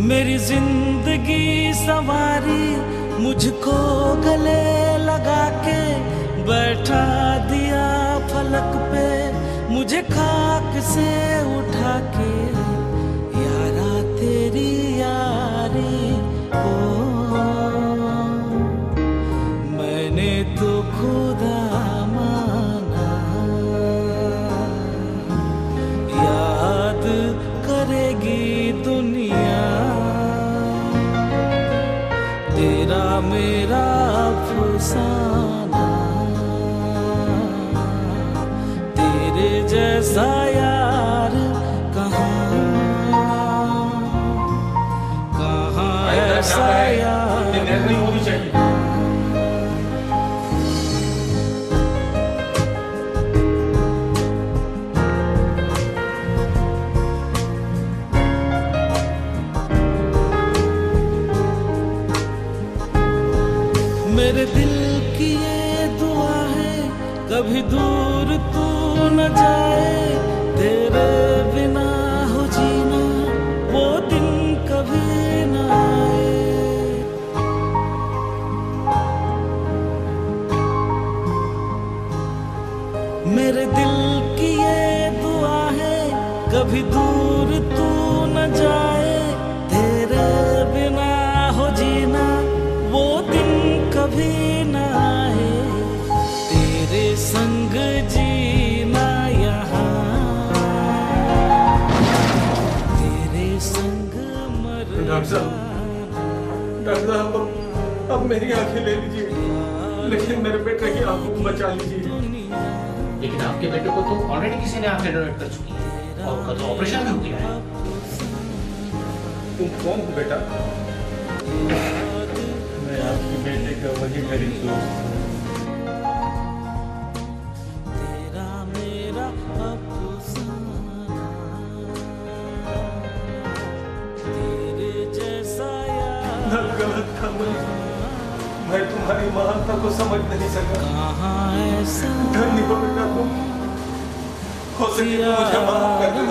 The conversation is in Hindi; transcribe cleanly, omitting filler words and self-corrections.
मेरी जिंदगी सवारी मुझको गले लगा के बैठा दिया फलक पे, मुझे खाक से उठा के यारा तेरी यारी को मैंने तो खुदा माना। याद करेगी दुनिया तेरा मेरा अफसाना, तेरे जैसा यार कहाँ कहाँ ऐसा यार नहीं होनी चाहिए। मेरे दिल की ये दुआ है कभी दूर तू न जाए, तेरे बिना हो जीना वो दिन कभी न आए। मेरे दिल की ये दुआ है कभी दूर तू न जाए, तेरे बिना हो जीना वो दिन कभी न आए। तेरे संग जीना यहाँ, तेरे संग मरना। डॉक्टर साहब अब मेरी आंखें ले लीजिए, लेकिन मेरे बेटे की आंखों को बचा लीजिए। लेकिन आपके बेटे को तो ऑलरेडी किसी ने आंखें डोनेट कर चुकी है और उनका तो ऑपरेशन भी हो गया है। तुम कौन हो बेटा? मैं आपके बेटे का वही गरीब दोस्त हूँ। तेरा मेरा अफसाना, तेरे जैसा यार गलत था मैं तुम्हारी महानता को समझ नहीं सका। कहाँ ऐसा धन्य हो बेटा तुम, हो सके तो मुझे माफ कर दो।